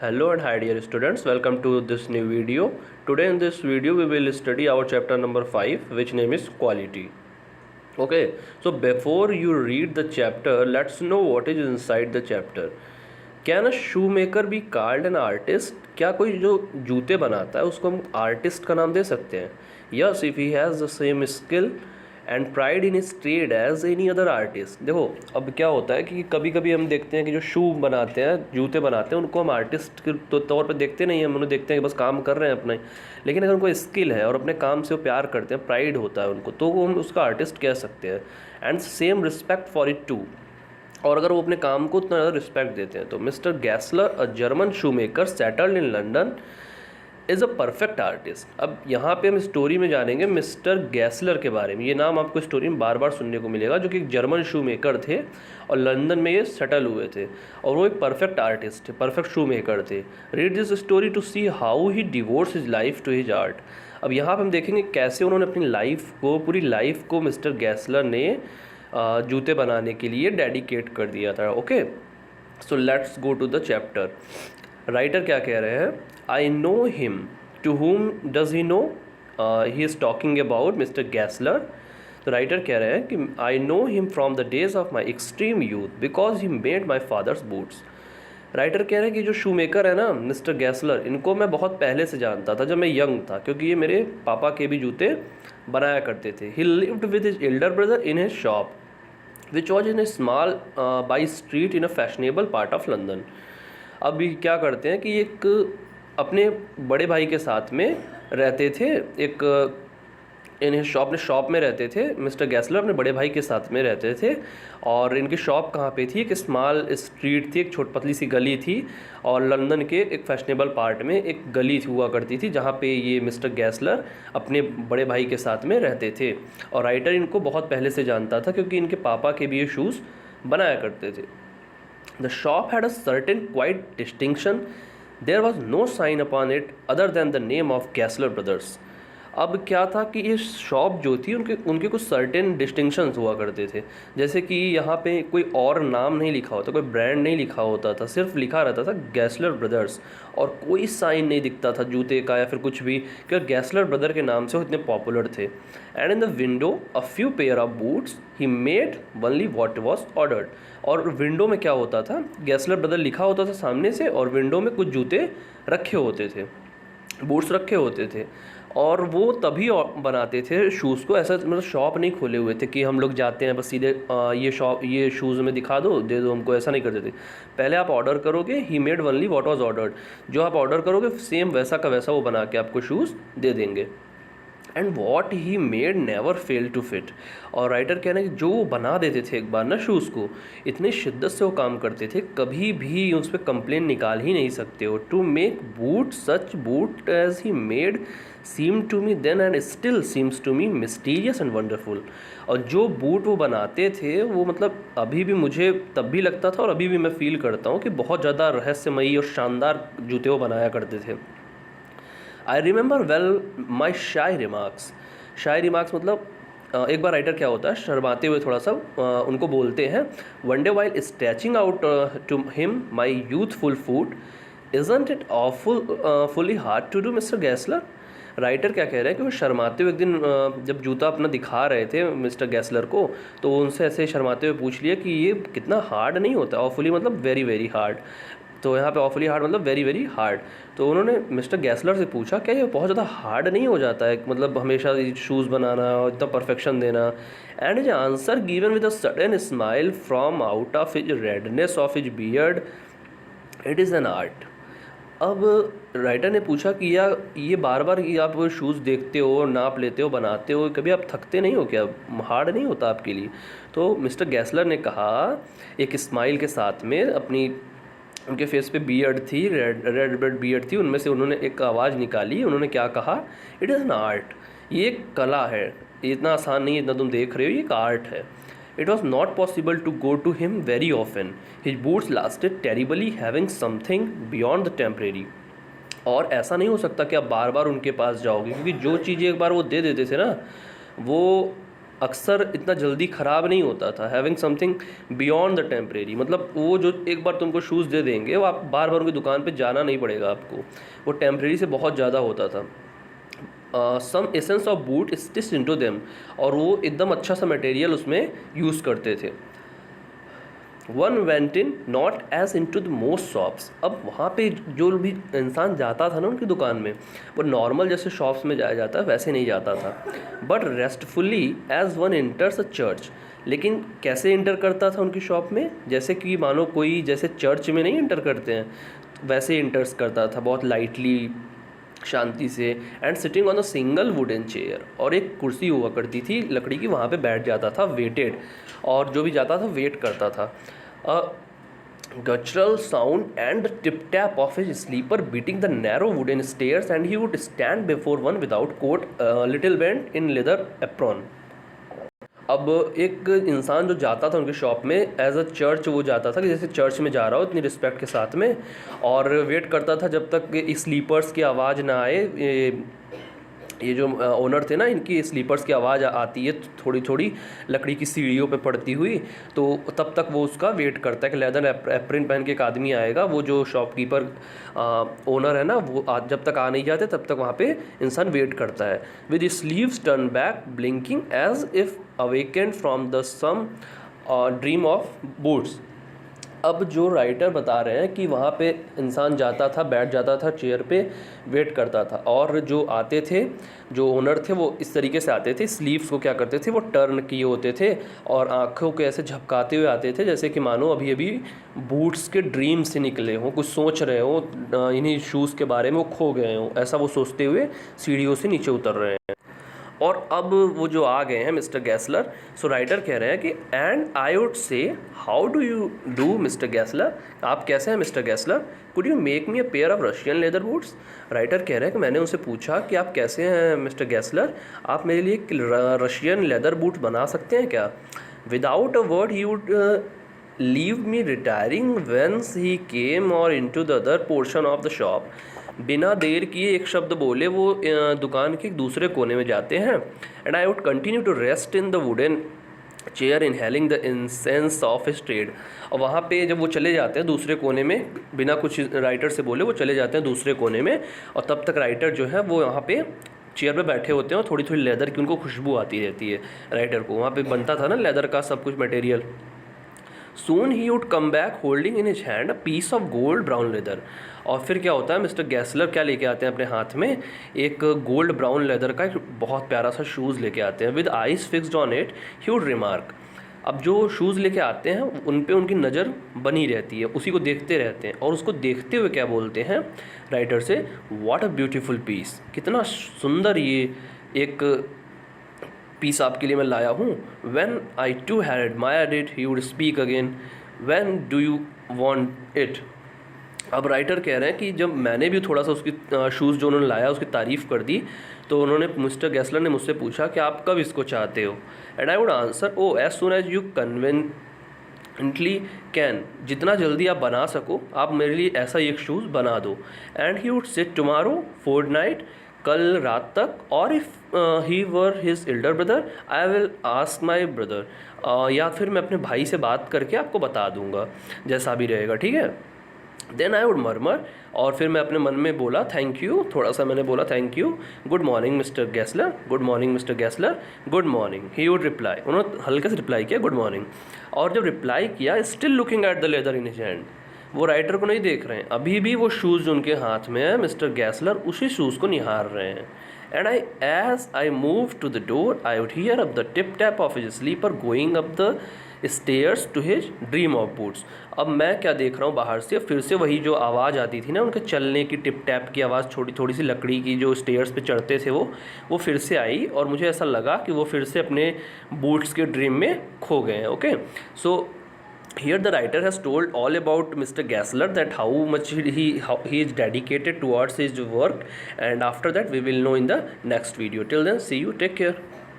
Hello and hi dear students, welcome to this new video. Today in this video we will study our chapter number 5 which name is quality. Okay, so before you read the chapter, let's know what is inside the chapter. Can a shoemaker be called an artist? क्या कोई जो जूते बनाता है उसको हम artist का नाम दे सकते हैं? Yes, if he has the same skill and pride in his trade as any other artist. देखो अब क्या होता है कि कभी कभी हम देखते हैं कि जो शू बनाते हैं, जूते बनाते हैं, उनको हम आर्टिस्ट के तौर पर देखते नहीं हैं, हम उन्हें देखते हैं कि बस काम कर रहे हैं अपने। लेकिन अगर उनको स्किल है और अपने काम से वो प्यार करते हैं, प्राइड होता है उनको, तो वो हम उसका आर्टिस्ट कह सकते हैं। And same respect for it too. और अगर वो अपने काम को उतना ज़्यादा रिस्पेक्ट देते हैं तो mister Gessler a German shoemaker settled in London is a perfect artist. अब यहाँ पे हम स्टोरी में जानेंगे मिस्टर गैसलर के बारे में। ये नाम आपको स्टोरी में बार बार सुनने को मिलेगा, जो कि एक जर्मन शू मेकर थे और लंदन में ये सेटल हुए थे, और वो एक परफेक्ट आर्टिस्ट थे, परफेक्ट शू मेकर थे। Read this story to see how he devotes his life to his art. अब यहाँ पर हम देखेंगे कैसे उन्होंने अपनी लाइफ को, पूरी लाइफ को मिस्टर गैसलर ने जूते बनाने के लिए डेडिकेट कर दिया था। Okay, so let's go to the chapter. Writer क्या कह रहे हैं? I know him. To whom does he know? He is talking about mister Gessler. तो राइटर कह रहे हैं कि I know him from the days of my extreme youth because he made my father's boots. Writer कह रहे हैं कि जो शू मेकर है ना मिस्टर गैसलर, इनको मैं बहुत पहले से जानता था, जब मैं यंग था, क्योंकि ये मेरे पापा के भी जूते बनाया करते थे। ही lived with his elder brother in his shop which was in A small by street in a fashionable part of London. अब ये क्या करते हैं कि एक अपने बड़े भाई के साथ में रहते थे, एक इन्हें शॉप में रहते थे। मिस्टर गैसलर अपने बड़े भाई के साथ में रहते थे, और इनकी शॉप कहाँ पे थी? एक स्मॉल स्ट्रीट थी, एक छोटी पतली सी गली थी, और लंदन के एक फैशनेबल पार्ट में एक गली हुआ करती थी जहाँ पे ये मिस्टर गैसलर अपने बड़े भाई के साथ में रहते थे। और राइटर इनको बहुत पहले से जानता था क्योंकि इनके पापा के भी ये शूज़ बनाया करते थे। The shop had a certain quiet distinction. There was no sign upon it other than the name of Gessler Brothers. अब क्या था कि ये शॉप जो थी उनके उनके कुछ सर्टेन डिस्टिंक्शंस हुआ करते थे, जैसे कि यहाँ पे कोई और नाम नहीं लिखा होता, कोई ब्रांड नहीं लिखा होता था, सिर्फ लिखा रहता था गैसलर ब्रदर्स, और कोई साइन नहीं दिखता था जूते का या फिर कुछ भी, क्योंकि गैसलर ब्रदर के नाम से वो इतने पॉपुलर थे। And in the window a few pair of boots he made only what was ordered. और विंडो में क्या होता था, गैसलर ब्रदर लिखा होता था सामने से, और विंडो में कुछ जूते रखे होते थे, बूट्स रखे होते थे, और वो तभी बनाते थे शूज़ को। ऐसा मतलब शॉप नहीं खोले हुए थे कि हम लोग जाते हैं बस सीधे ये शूज़ में दिखा दो, दे दो हमको, ऐसा नहीं करते थे। पहले आप ऑर्डर करोगे, he made only what was ordered, जो आप ऑर्डर करोगे सेम वैसा का वैसा वो बना के आपको शूज़ दे देंगे। And what he made never fail to fit. और राइटर कहना कि जो वो बना देते थे एक बार ना शूज़ को, इतनी शिद्दत से वो काम करते थे, कभी भी उस पर कंप्लेन निकाल ही नहीं सकते हो। To make boot such boot as he made seem to me then and still seems to me mysterious and wonderful. और जो बूट वो बनाते थे वो मतलब अभी भी मुझे तब भी लगता था और अभी भी मैं फील करता हूँ कि बहुत ज़्यादा रहस्यमयी और शानदार जूते वो बनाया करते थे। आई रिमेंबर वेल माई शाई रिमार्क्स। शाई रिमार्क्स मतलब एक बार राइटर क्या होता है, शर्माते हुए थोड़ा सा उनको बोलते हैं, one day while stretching out to him my youthful foot isn't it fully hard to do mister Gessler. Writer क्या कह रहे हैं कि वो शर्माते हुए एक दिन जब जूता अपना दिखा रहे थे मिस्टर गैसलर को, तो वो उनसे ऐसे शर्माते हुए पूछ लिया कि ये कितना हार्ड नहीं होता? ऑफुली मतलब वेरी वेरी हार्ड, तो यहाँ पे ऑफुली हार्ड मतलब वेरी वेरी हार्ड। तो उन्होंने मिस्टर गैसलर से पूछा क्या ये बहुत ज़्यादा हार्ड नहीं हो जाता है, मतलब हमेशा शूज़ बनाना और इतना परफेक्शन देना? And his answer given with a sudden smile from out of his redness of his beard, it is an art. अब राइटर ने पूछा कि या ये बार बार ये आप शूज़ देखते हो, नाप लेते हो, बनाते हो, कभी आप थकते नहीं हो क्या? हार्ड नहीं होता आपके लिए? तो मिस्टर गैसलर ने कहा एक स्माइल के साथ में, अपनी उनके फेस पे बियर्ड थी, रेड बियर्ड थी, उनमें से उन्होंने एक आवाज़ निकाली। उन्होंने क्या कहा? It is an art. ये एक कला है, ये इतना आसान नहीं है इतना तुम देख रहे हो, ये एक आर्ट है। It was not possible to go to him very often, his boots lasted terribly having something beyond the temporary. और ऐसा नहीं हो सकता कि आप बार बार उनके पास जाओगे, क्योंकि जो चीज़ें एक बार वो दे देते थे ना, वो अक्सर इतना जल्दी ख़राब नहीं होता था। Having something beyond the temporary, मतलब वो जो एक बार तुमको शूज़ दे देंगे वो आप बार बार उनकी दुकान पे जाना नहीं पड़ेगा आपको, वो टेम्परेरी से बहुत ज़्यादा होता था। Some essence of boot stitch into them, और वो एकदम अच्छा सा मटेरियल उसमें यूज़ करते थे। One went in not as into the most shops, अब वहाँ पे जो भी इंसान जाता था ना उनकी दुकान में, वो नॉर्मल जैसे शॉप्स में जाया जाता है वैसे नहीं जाता था। But restfully as one enters a church, लेकिन कैसे इंटर करता था उनकी शॉप में, जैसे कि मानो कोई जैसे चर्च में नहीं इंटर करते हैं वैसे इंटर्स करता था, बहुत लाइटली, शांति से। And sitting on a single wooden chair, और एक कुर्सी हुआ करती थी लकड़ी की, वहाँ पे बैठ जाता था वेटेड, और जो भी जाता था वेट करता था। Guttural sound and tip tap of his slipper beating the narrow wooden stairs and he would stand before one without coat, little bent in leather apron. अब एक इंसान जो जाता था उनकी शॉप में एज अ चर्च, वो जाता था कि जैसे चर्च में जा रहा हो इतनी रिस्पेक्ट के साथ में, और वेट करता था जब तक स्लीपर्स की आवाज़ ना आए। ये जो ओनर थे ना, इनकी स्लीपर्स की आवाज़ आती है थोड़ी थोड़ी लकड़ी की सीढ़ियों पे पड़ती हुई, तो तब तक वो उसका वेट करता है कि लेदर एप्रिन पहन के एक आदमी आएगा। वो जो शॉपकीपर ओनर है ना, वो जब तक आ नहीं जाते तब तक वहाँ पे इंसान वेट करता है। With sleeves turn back blinking as if awakened from the some dream of boots. अब जो राइटर बता रहे हैं कि वहाँ पे इंसान जाता था, बैठ जाता था चेयर पे, वेट करता था, और जो आते थे, जो ओनर थे, वो इस तरीके से आते थे, स्लीव्स को क्या करते थे वो टर्न किए होते थे और आँखों को ऐसे झपकाते हुए आते थे, जैसे कि मानो अभी अभी बूट्स के ड्रीम से निकले हों, कुछ सोच रहे हों इन्हीं शूज़ के बारे में, वो खो गए हों, ऐसा वो सोचते हुए सीढ़ियों से नीचे उतर रहे हैं। और अब वो जो आ गए हैं मिस्टर गैसलर, सो राइटर कह रहे हैं कि and I would say how do you do mister Gessler, आप कैसे हैं mister Gessler, could you make me a pair of Russian leather boots. Writer कह रहे हैं कि मैंने उनसे पूछा कि आप कैसे हैं मिस्टर गैसलर, आप मेरे लिए रशियन लेदर बूट बना सकते हैं क्या। Without a word he would leave me retiring whence he came or into the other portion of the shop. बिना देर किए एक शब्द बोले वो दुकान के दूसरे कोने में जाते हैं। And I would continue to rest in the wooden chair inhaling the incense of his trade. और वहाँ पे जब वो चले जाते हैं दूसरे कोने में, बिना कुछ राइटर से बोले वो चले जाते हैं दूसरे कोने में, और तब तक राइटर जो है वो यहाँ पे चेयर पे बैठे होते हैं और थोड़ी थोड़ी लेदर की उनको खुशबू आती रहती है। राइटर को वहाँ पे बनता था ना लेदर का सब कुछ material. Soon he would come back holding in his hand a piece of gold brown leather। और फिर क्या होता है, मिस्टर गैसलर क्या लेके आते हैं अपने हाथ में, एक गोल्ड ब्राउन लेदर का एक बहुत प्यारा सा शूज़ लेके आते हैं। With eyes fixed on it he would remark. अब जो शूज़ लेके आते हैं उन पे उनकी नज़र बनी रहती है, उसी को देखते रहते हैं, और उसको देखते हुए क्या बोलते हैं राइटर से, व्हाट अ ब्यूटीफुल पीस, कितना सुंदर ये एक पीस आपके लिए मैं लाया हूँ। When I too had admired it, he would speak again, when do you want it। अब राइटर कह रहे हैं कि जब मैंने भी थोड़ा सा उसकी शूज़ जो उन्होंने लाया उसकी तारीफ़ कर दी, तो उन्होंने मिस्टर गैसलर ने मुझसे पूछा कि आप कब इसको चाहते हो। And I would answer, oh as soon as you conveniently can, जितना जल्दी आप बना सको आप मेरे लिए ऐसा एक शूज़ बना दो। And he would set tomorrow fortnight, कल रात तक, और if he were his elder brother I will ask my brother, या फिर मैं अपने भाई से बात करके आपको बता दूंगा, जैसा भी रहेगा, ठीक है। देन आई वुड मरमर, और फिर मैं अपने मन में बोला थैंक यू, थोड़ा सा मैंने बोला thank you, good morning mister Gessler, good morning mister Gessler, good morning. He would reply, उन्होंने हल्के से रिप्लाई किया गुड मॉर्निंग, और जब रिप्लाई किया still looking at the leather in his hand, वो राइटर को नहीं देख रहे हैं, अभी भी वो शूज़ उनके हाथ में है, मिस्टर गैसलर उसी शूज़ को निहार रहे हैं। And as I move to the door I would hear up the tip tap of his slipper going up the stairs to his dream of boots. अब मैं क्या देख रहा हूँ बाहर से, फिर से वही जो आवाज़ आती थी ना उनके चलने की, टिप टैप की आवाज़, छोटी थोड़ी सी लकड़ी की जो स्टेयर्स पे चढ़ते थे वो फिर से आई, और मुझे ऐसा लगा कि वो फिर से अपने बूट्स के ड्रीम में खो गए हैं। Okay, so here the writer has told all about Mr. Gessler, that how much he is dedicated towards his work, and after that we will know in the next video. Till then, see you, take care.